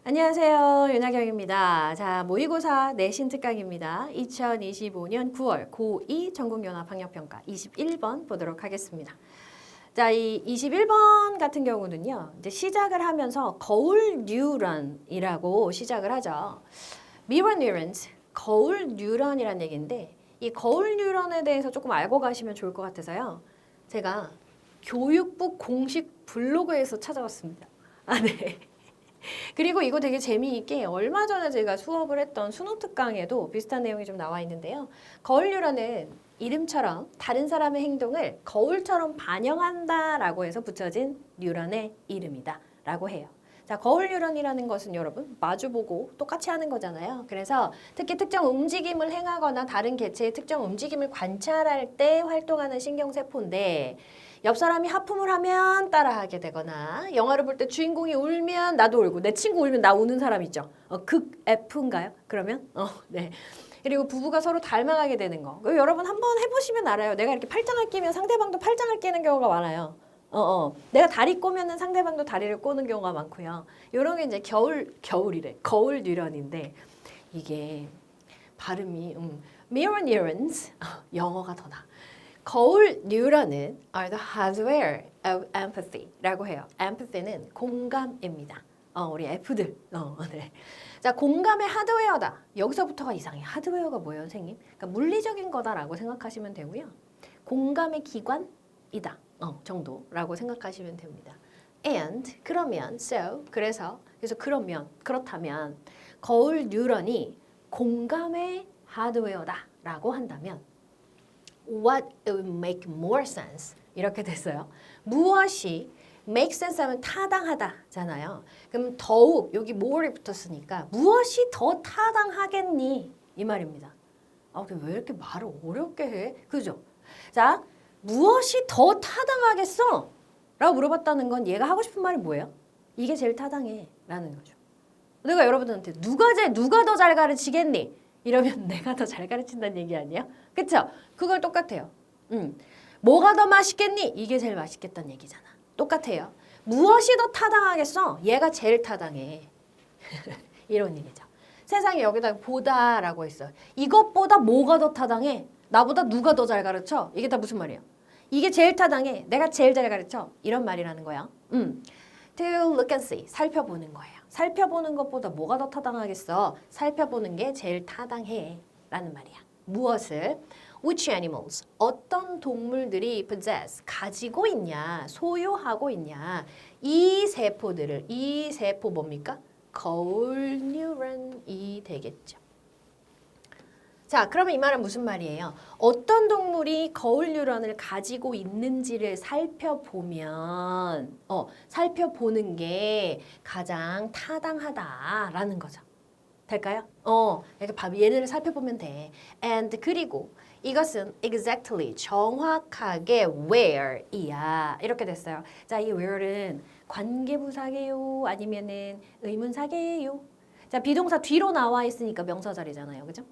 안녕하세요. 윤하경입니다. 자, 모의고사 내신 특강입니다. 2025년 9월 고2 전국연합학력평가 21번 보도록 하겠습니다. 자, 이 21번 같은 경우는요. 이제 시작을 하면서 거울 뉴런이라고 시작을 하죠. mirror neurons, 거울 뉴런이라는 얘기인데 이 거울 뉴런에 대해서 조금 알고 가시면 좋을 것 같아서요. 제가 교육부 공식 블로그에서 찾아왔습니다. 아, 네. 그리고 이거 되게 재미있게 얼마 전에 제가 수업을 했던 수능 특강에도 비슷한 내용이 좀 나와 있는데요. 거울뉴런은 이름처럼 다른 사람의 행동을 거울처럼 반영한다라고 해서 붙여진 뉴런의 이름이다 라고 해요. 자, 거울 뉴런이라는 것은 여러분 마주보고 똑같이 하는 거잖아요. 그래서 특히 특정 움직임을 행하거나 다른 개체의 특정 움직임을 관찰할 때 활동하는 신경세포인데 옆 사람이 하품을 하면 따라하게 되거나 영화를 볼 때 주인공이 울면 나도 울고 내 친구 울면 나 우는 사람 있죠. 극 F인가요? 그러면? 네. 그리고 부부가 서로 닮아가게 되는 거. 여러분 한번 해보시면 알아요. 내가 이렇게 팔짱을 끼면 상대방도 팔짱을 끼는 경우가 많아요. 내가 다리 꼬면은 상대방도 다리를 꼬는 경우가 많고요. 이런 게 이제 겨울이래. 거울 뉴런인데 이게 발음이 mirror neurons 영어가 더 나. 거울 뉴런은 are the hardware of empathy라고 해요. empathy는 공감입니다. 우리 F들. 네. 자, 공감의 하드웨어다. 여기서부터가 이상해. 하드웨어가 뭐예요, 선생님? 그러니까 물리적인 거다라고 생각하시면 되고요. 공감의 기관이다. 정도라고 생각하시면 됩니다. And 그러면 그래서 그렇다면 거울 뉴런이 공감의 하드웨어다라고 한다면 What would make more sense? 이렇게 됐어요. 무엇이 make sense 하면 타당하다잖아요. 그럼 더욱 여기 more이 붙었으니까 무엇이 더 타당하겠니? 이 말입니다. 왜 이렇게 말을 어렵게 해? 그죠? 자, 무엇이 더 타당하겠어? 라고 물어봤다는 건 얘가 하고 싶은 말이 뭐예요? 이게 제일 타당해 라는 거죠. 내가 여러분들한테 누가 더 잘 가르치겠니? 이러면 내가 더 잘 가르친다는 얘기 아니에요? 그쵸? 그걸 똑같아요. 뭐가 더 맛있겠니? 이게 제일 맛있겠다는 얘기잖아. 똑같아요. 무엇이 더 타당하겠어? 얘가 제일 타당해. 이런 얘기죠. 세상에 여기다 보다라고 있어. 이것보다 뭐가 더 타당해? 나보다 누가 더 잘 가르쳐? 이게 다 무슨 말이에요? 이게 제일 타당해. 내가 제일 잘 가르쳐. 이런 말이라는 거야. To look and see. 살펴보는 거예요. 살펴보는 것보다 뭐가 더 타당하겠어? 살펴보는 게 제일 타당해. 라는 말이야. 무엇을? Which animals? 어떤 동물들이 possess? 가지고 있냐? 소유하고 있냐? 이 세포 뭡니까? 거울 뉴런이 되겠죠. 자, 그러면 이 말은 무슨 말이에요? 어떤 동물이 거울 뉴런을 가지고 있는지를 살펴보면 살펴보는 게 가장 타당하다라는 거죠. 될까요? 그러니까 얘네를 살펴보면 돼. And 그리고 이것은 exactly 정확하게 where이야. 이렇게 됐어요. 자, 이 where는 관계부사게요? 아니면은 의문사게요? 자, 비동사 뒤로 나와 있으니까 명사 자리잖아요. 그죠?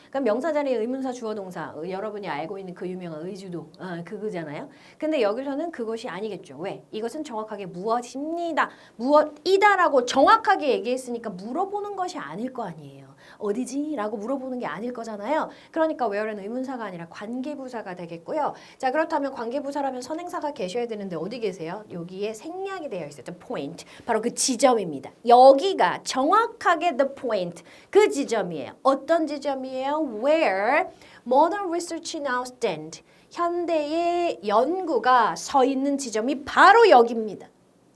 그럼 명사 자리에 의문사 주어 동사 여러분이 알고 있는 그 유명한 의주도 그거잖아요. 근데 여기서는 그것이 아니겠죠. 왜? 이것은 정확하게 무엇입니다. 무엇이다라고 정확하게 얘기했으니까 물어보는 것이 아닐 거 아니에요. 어디지? 라고 물어보는 게 아닐 거잖아요. 그러니까 where는 의문사가 아니라 관계부사가 되겠고요. 자, 그렇다면 관계부사라면 선행사가 계셔야 되는데 어디 계세요? 여기에 생략이 되어 있어요. The point. 바로 그 지점입니다. 여기가 정확하게 the point. 그 지점이에요. 어떤 지점이에요? Where modern research now stand. 현대의 연구가 서 있는 지점이 바로 여기입니다.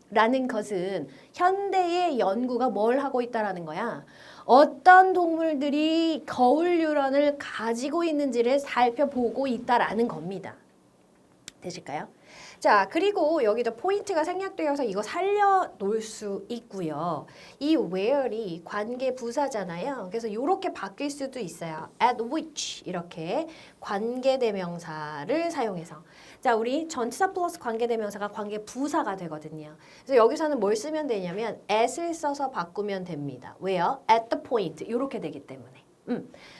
라는 것은 현대의 연구가 뭘 하고 있다라는 거야? 어떤 동물들이 거울 뉴런을 가지고 있는지를 살펴보고 있다라는 겁니다. 되실까요? 자, 그리고 여기도 포인트가 생략되어서 이거 살려놓을 수 있고요. 이 where이 관계 부사잖아요. 그래서 이렇게 바뀔 수도 있어요. at which 이렇게 관계대명사를 사용해서. 자, 우리 전치사 플러스 관계대명사가 관계 부사가 되거든요. 그래서 여기서는 뭘 쓰면 되냐면 at을 써서 바꾸면 됩니다. 왜요? at the point 이렇게 되기 때문에.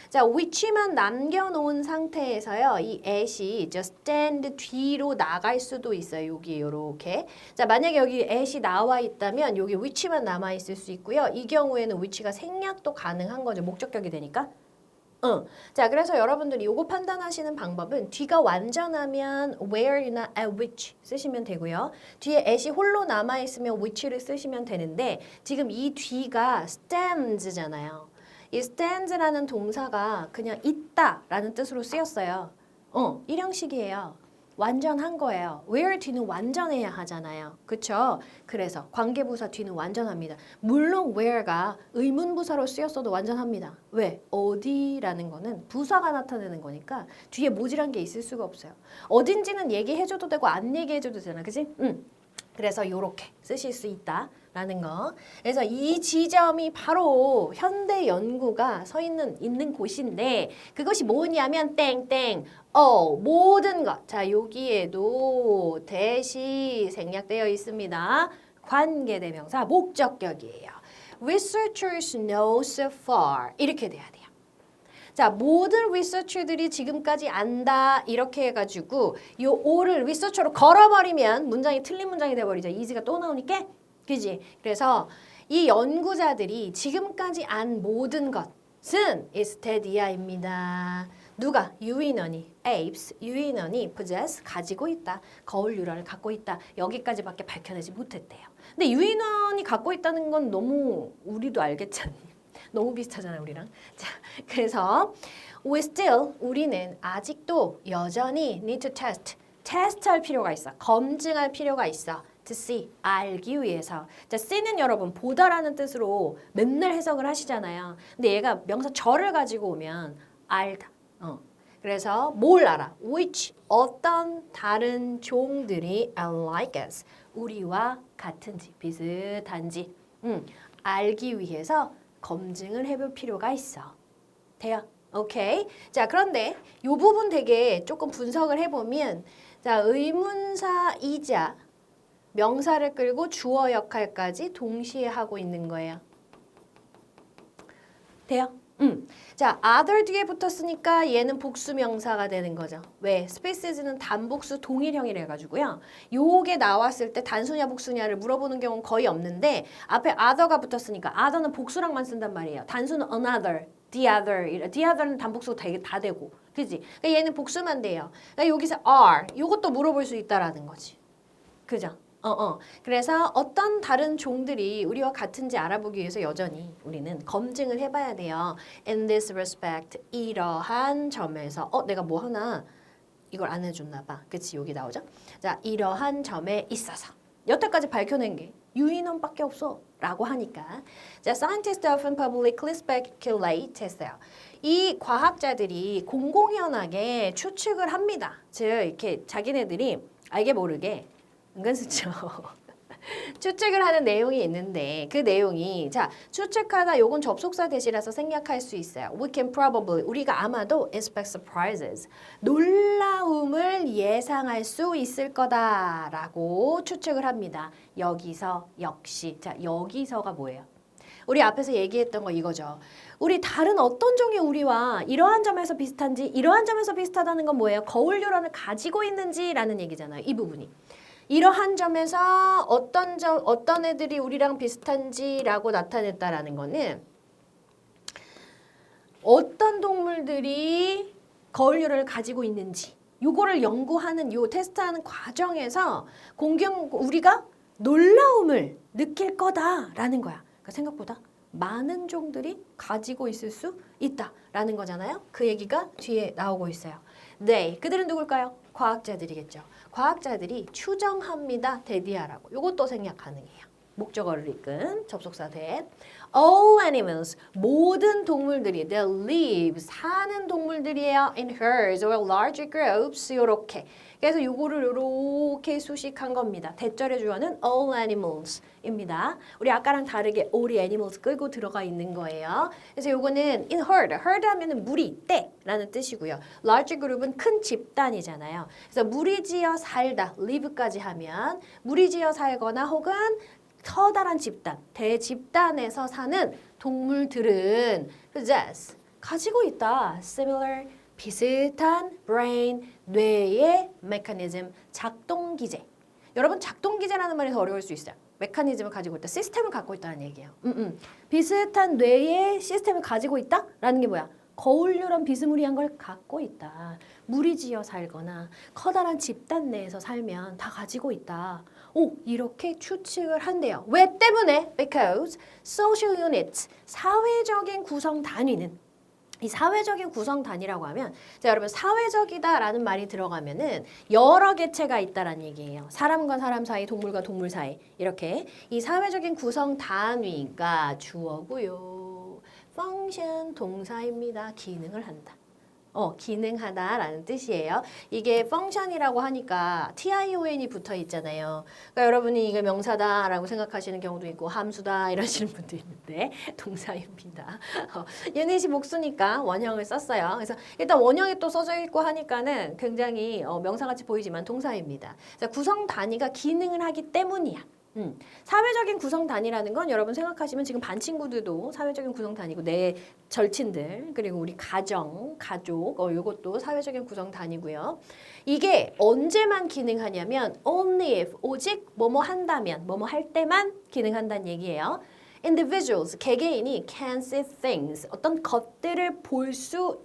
자, which만 남겨놓은 상태에서요. 이 at이 just stand 뒤로 나갈 수도 있어요. 여기 이렇게. 자, 만약에 여기 at이 나와 있다면 여기 which만 남아 있을 수 있고요. 이 경우에는 which가 생략도 가능한 거죠. 목적격이 되니까. 자, 그래서 여러분들이 요거 판단하시는 방법은 뒤가 완전하면 where나 at which 쓰시면 되고요. 뒤에 at이 홀로 남아있으면 which를 쓰시면 되는데 지금 이 뒤가 stands잖아요. 이 stands라는 동사가 그냥 있다라는 뜻으로 쓰였어요. 일형식이에요. 완전한 거예요. where 뒤는 완전해야 하잖아요. 그쵸? 그래서 관계부사 뒤는 완전합니다. 물론 where가 의문부사로 쓰였어도 완전합니다. 왜? 어디라는 거는 부사가 나타내는 거니까 뒤에 모질한 게 있을 수가 없어요. 어딘지는 얘기해줘도 되고 안 얘기해줘도 되잖아. 그치? 그래서 요렇게 쓰실 수 있다라는 거. 그래서 이 지점이 바로 현대 연구가 서 있는 곳인데 그것이 뭐냐면 땡땡 모든 것. 자, 여기에도 대시 생략되어 있습니다. 관계대명사 목적격이에요. Researchers know so far 이렇게 돼야 돼요. 자, 모든 리서처들이 지금까지 안다 이렇게 해가지고 요 o를 리서처로 걸어버리면 문장이 틀린 문장이 돼버리죠. 이즈가 또 나오니까 그지? 그래서 이 연구자들이 지금까지 안 모든 것은 is-te디아입니다. 누가? 유인원이, apes, 유인원이 possess, 가지고 있다. 거울 유라를 갖고 있다. 여기까지밖에 밝혀내지 못했대요. 근데 유인원이 갖고 있다는 건 너무 우리도 알겠잖니. 너무 비슷하잖아요, 우리랑. 자, 그래서 we still, 우리는 아직도 여전히 need to test, 테스트할 필요가 있어. 검증할 필요가 있어. to see, 알기 위해서. 자, see는 여러분 보다라는 뜻으로 맨날 해석을 하시잖아요. 근데 얘가 명사 저를 가지고 오면 알다. 그래서 뭘 알아? which, 어떤 다른 종들이 are like us, 우리와 같은지, 비슷한지 알기 위해서 검증을 해볼 필요가 있어. 돼요? 오케이. 자, 그런데 이 부분 되게 조금 분석을 해보면 자, 의문사이자 명사를 끌고 주어 역할까지 동시에 하고 있는 거예요. 돼요? 자, other 뒤에 붙었으니까 얘는 복수명사가 되는 거죠. 왜? spaces는 단복수 동일형이라 해가지고요. 요게 나왔을 때 단수냐 복수냐를 물어보는 경우는 거의 없는데 앞에 other가 붙었으니까 other는 복수랑만 쓴단 말이에요. 단수는 another, the other는 단복수 다 되고. 그지? 그러니까 얘는 복수만 돼요. 그러니까 여기서 are, 요것도 물어볼 수 있다라는 거지. 그죠? 그래서 어떤 다른 종들이 우리와 같은지 알아보기 위해서 여전히 우리는 검증을 해봐야 돼요. In this respect, 이러한 점에서 내가 뭐 하나 이걸 안 해줬나 봐. 그치? 여기 나오죠? 자, 이러한 점에 있어서 여태까지 밝혀낸 게 유인원밖에 없어 라고 하니까 자, scientists often publicly speculate 했어요. 이 과학자들이 공공연하게 추측을 합니다. 즉 이렇게 자기네들이 알게 모르게 은근슬쩍 추측을 하는 내용이 있는데 그 내용이 자 추측하다 요건 접속사 대시라서 생략할 수 있어요. We can probably 우리가 아마도 expect surprises 놀라움을 예상할 수 있을 거다라고 추측을 합니다. 여기서 역시 자 여기서가 뭐예요? 우리 앞에서 얘기했던 거 이거죠. 우리 다른 어떤 종이 우리와 이러한 점에서 비슷한지 이러한 점에서 비슷하다는 건 뭐예요? 거울 요런을 가지고 있는지라는 얘기잖아요. 이 부분이. 이러한 점에서 어떤 애들이 우리랑 비슷한지라고 나타냈다라는 거는 어떤 동물들이 거울류를 가지고 있는지 요거를 연구하는 요 테스트하는 과정에서 우리가 놀라움을 느낄 거다라는 거야. 그러니까 생각보다 많은 종들이 가지고 있을 수 있다라는 거잖아요. 그 얘기가 뒤에 나오고 있어요. 네, 그들은 누굴까요? 과학자들이겠죠. 과학자들이 추정합니다. 대디하라고. 요것도 생략 가능해요. 목적어를 이끈 접속사 대. All animals, 모든 동물들이 they live, 사는 동물들이에요. In herds or large groups, 요렇게. 그래서 요거를 요렇게 수식한 겁니다. 대절의 주어는 all animals입니다. 우리 아까랑 다르게 all이 animals 끌고 들어가 있는 거예요. 그래서 요거는 in herd, herd 하면은 무리, 떼라는 뜻이고요. large group은 큰 집단이잖아요. 그래서 무리지어 살다, live까지 하면 무리지어 살거나 혹은 커다란 집단, 대집단에서 사는 동물들은 possess, 가지고 있다. similar, 비슷한 brain, 뇌의 mechanism, 작동기제. 여러분 작동기제라는 말이 더 어려울 수 있어요. 메커니즘을 가지고 있다. 시스템을 갖고 있다는 얘기예요. 비슷한 뇌의 시스템을 가지고 있다라는 게 뭐야? 거울류런 비스무리한 걸 갖고 있다. 무리지어 살거나 커다란 집단 내에서 살면 다 가지고 있다. 오, 이렇게 추측을 한대요. 왜 때문에? Because social units, 사회적인 구성 단위는 이 사회적인 구성 단위라고 하면 자, 여러분 사회적이다라는 말이 들어가면은 여러 개체가 있다라는 얘기예요. 사람과 사람 사이, 동물과 동물 사이 이렇게 이 사회적인 구성 단위가 주어고요. 펑션 동사입니다. 기능을 한다. 기능하다라는 뜻이에요. 이게 펑션이라고 하니까 tion이 붙어 있잖아요. 그러니까 여러분이 이게 명사다라고 생각하시는 경우도 있고 함수다 이러시는 분도 있는데 동사입니다. 유닛이 복수니까 원형을 썼어요. 그래서 일단 원형이 또 써져 있고 하니까는 굉장히 명사같이 보이지만 동사입니다. 자, 구성 단위가 기능을 하기 때문이야. 사회적인 구성 단위라는 건 여러분 생각하시면 지금 반 친구들도 사회적인 구성 단위고 내 절친들 그리고 우리 가정, 가족 이것도 사회적인 구성 단위고요. 이게 언제만 기능하냐면 only if 오직 뭐뭐 한다면 뭐뭐 할 때만 기능한다는 얘기예요. Individuals, 개개인이 can see things, 어떤 것들을 볼 수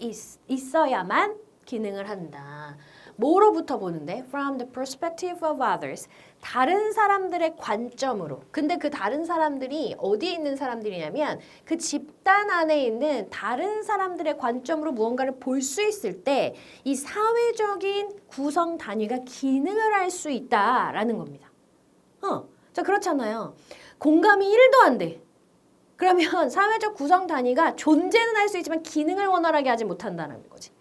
있어야만 기능을 한다. 뭐로부터 보는데? From the perspective of others. 다른 사람들의 관점으로. 근데 그 다른 사람들이 어디에 있는 사람들이냐면 그 집단 안에 있는 다른 사람들의 관점으로 무언가를 볼 수 있을 때 이 사회적인 구성 단위가 기능을 할 수 있다라는 겁니다. 자, 그렇잖아요. 공감이 1도 안 돼. 그러면 사회적 구성 단위가 존재는 할 수 있지만 기능을 원활하게 하지 못한다는 거지.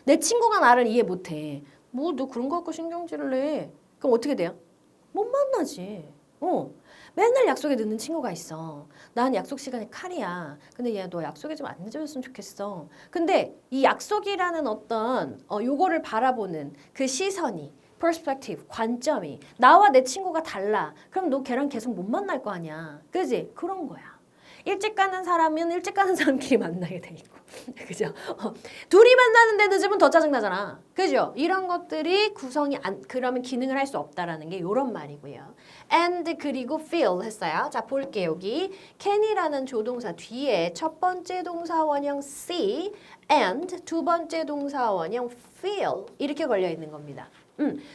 내 친구가 나를 이해 못해. 뭐 너 그런 거 갖고 신경질을 내. 그럼 어떻게 돼요? 못 만나지. 맨날 약속에 늦는 친구가 있어. 난 약속 시간에 칼이야. 근데 얘 너 약속에 좀 안 늦어졌으면 좋겠어. 근데 이 약속이라는 어떤 요거를 바라보는 그 시선이 perspective, 관점이 나와 내 친구가 달라. 그럼 너 걔랑 계속 못 만날 거 아니야. 그지? 그런 거야. 일찍 가는 사람은 일찍 가는 사람끼리 만나게 돼 있고. 그죠? 둘이 만나는데 늦으면 더 짜증나잖아. 그죠? 이런 것들이 구성이 그러면 기능을 할 수 없다라는 게 이런 말이고요. and 그리고 feel 했어요. 자, 볼게요. 여기 can이라는 조동사 뒤에 첫 번째 동사 원형 see and 두 번째 동사 원형 feel 이렇게 걸려 있는 겁니다.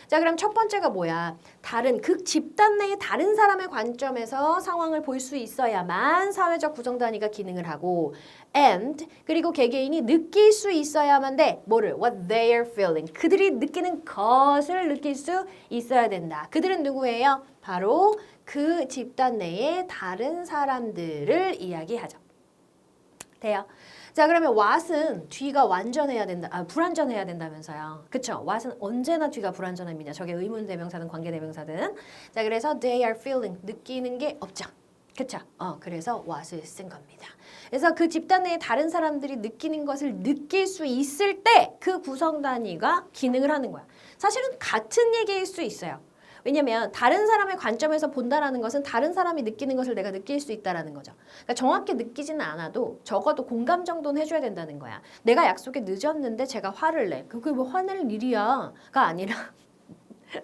자, 그럼 첫 번째가 뭐야? 다른 그 집단 내의 다른 사람의 관점에서 상황을 볼 수 있어야만 사회적 구성 단위가 기능을 하고 and 그리고 개개인이 느낄 수 있어야만 돼. 뭐를? What they are feeling. 그들이 느끼는 것을 느낄 수 있어야 된다. 그들은 누구예요? 바로 그 집단 내의 다른 사람들을 이야기하죠. 돼요? 자, 그러면 what은 뒤가 완전해야 된다, 불완전해야 된다면서요. 그쵸? what은 언제나 뒤가 불완전합니다. 저게 의문 대명사든 관계 대명사든. 자, 그래서 they are feeling, 느끼는 게 없죠. 그쵸? 그래서 what을 쓴 겁니다. 그래서 그 집단 내에 다른 사람들이 느끼는 것을 느낄 수 있을 때 그 구성 단위가 기능을 하는 거야. 사실은 같은 얘기일 수 있어요. 왜냐면 다른 사람의 관점에서 본다라는 것은 다른 사람이 느끼는 것을 내가 느낄 수 있다라는 거죠. 그러니까 정확히 느끼지는 않아도 적어도 공감 정도는 해줘야 된다는 거야. 내가 약속에 늦었는데 제가 화를 내. 그게 뭐 화낼 일이야? 가 아니라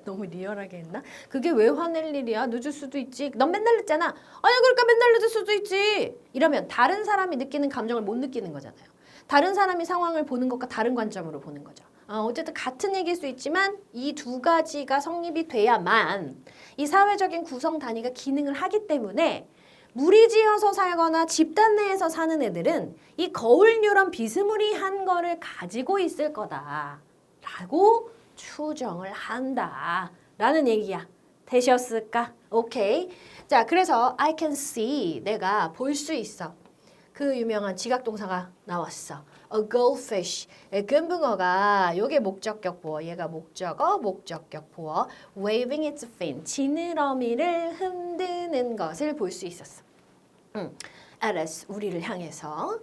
너무 리얼하게 했나? 그게 왜 화낼 일이야? 늦을 수도 있지. 넌 맨날 늦잖아. 아니 그러니까 맨날 늦을 수도 있지. 이러면 다른 사람이 느끼는 감정을 못 느끼는 거잖아요. 다른 사람이 상황을 보는 것과 다른 관점으로 보는 거죠. 어쨌든 같은 얘기일 수 있지만 이 두 가지가 성립이 돼야만 이 사회적인 구성 단위가 기능을 하기 때문에 무리지어서 살거나 집단 내에서 사는 애들은 이 거울류런 비스무리한 거를 가지고 있을 거다라고 추정을 한다라는 얘기야. 되셨을까? 오케이. 자, 그래서 I can see, 내가 볼 수 있어. 그 유명한 지각동사가 나왔어. A goldfish, 금붕어가 요게 목적격 보어, 얘가 목적어, 목적격 보어, waving its fin, 지느러미를 흔드는 것을 볼 수 있었어. At us, 우리를 향해서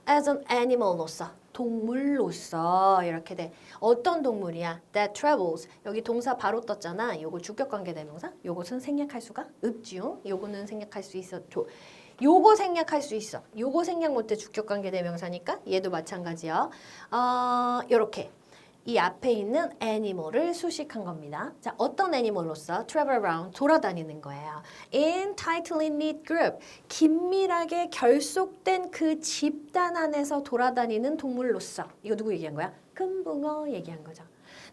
as an animal로서, 동물로서 이렇게 돼. 어떤 동물이야? That travels. 여기 동사 바로 떴잖아. 요거 주격관계 대명사. 요것은 생략할 수가 없지요. 요거는 생략할 수 있어. 요거 생략할 수 있어. 요거 생략 못해 주격관계 대명사니까 얘도 마찬가지요. 요렇게. 이 앞에 있는 animal을 수식한 겁니다. 자, 어떤 animal로서 travel around 돌아다니는 거예요. In tightly knit group 긴밀하게 결속된 그 집단 안에서 돌아다니는 동물로서 이거 누구 얘기한 거야? 금붕어 얘기한 거죠.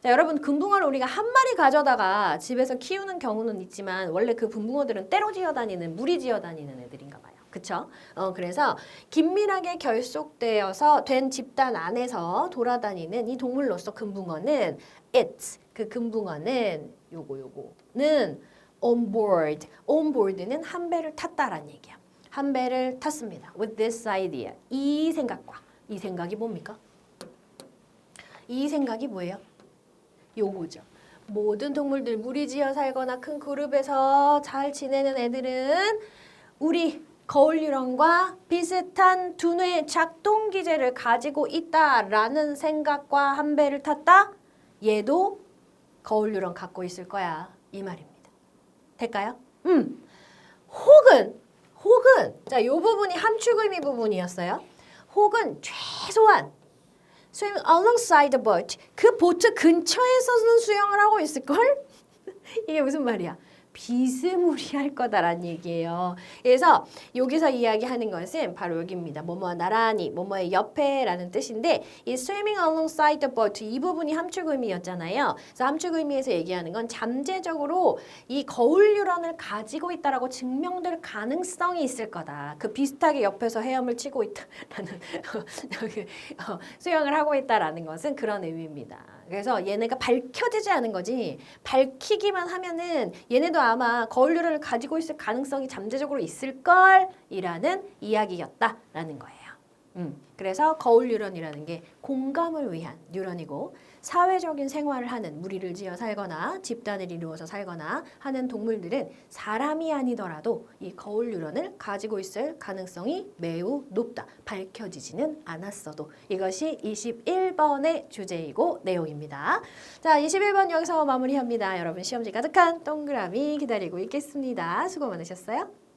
자, 여러분 금붕어를 우리가 한 마리 가져다가 집에서 키우는 경우는 있지만 원래 그 금붕어들은 떼로 지어다니는 무리지어 다니는 애들인가 봐요. 그쵸? 그래서 긴밀하게 결속되어서 된 집단 안에서 돌아다니는 이 동물로서 금붕어는 그 금붕어는 요거는 on board. on board는 한 배를 탔다라는 얘기야. 한 배를 탔습니다. with this idea. 이 생각과 이 생각이 뭡니까? 이 생각이 뭐예요? 요거죠. 모든 동물들 무리지어 살거나 큰 그룹에서 잘 지내는 애들은 우리 거울 유령과 비슷한 두뇌 작동 기제를 가지고 있다라는 생각과 한 배를 탔다? 얘도 거울 유령 갖고 있을 거야. 이 말입니다. 될까요? 혹은 자, 요 부분이 함축 의미 부분이었어요. 혹은 최소한 swimming alongside the boat. 그 보트 근처에서는 수영을 하고 있을걸? 이게 무슨 말이야? 비스무리할 거다라는 얘기예요. 그래서 여기서 이야기하는 것은 바로 여기입니다. 뭐뭐와 나란히, 뭐뭐의 옆에라는 뜻인데 이 swimming alongside the boat 이 부분이 함축 의미였잖아요. 그래서 함축 의미에서 얘기하는 건 잠재적으로 이 거울 유런을 가지고 있다라고 증명될 가능성이 있을 거다. 그 비슷하게 옆에서 헤엄을 치고 있다라는 수영을 하고 있다라는 것은 그런 의미입니다. 그래서 얘네가 밝혀지지 않은 거지 밝히기만 하면은 얘네도 아마 거울 유런을 가지고 있을 가능성이 잠재적으로 있을걸 이라는 이야기였다라는 거예요. 그래서 거울 유런이라는 게 공감을 위한 유런이고 사회적인 생활을 하는 무리를 지어 살거나 집단을 이루어서 살거나 하는 동물들은 사람이 아니더라도 이 거울 유런을 가지고 있을 가능성이 매우 높다. 밝혀지지는 않았어도. 이것이 21번의 주제이고 내용입니다. 자, 21번 여기서 마무리합니다. 여러분 시험지 가득한 동그라미 기다리고 있겠습니다. 수고 많으셨어요.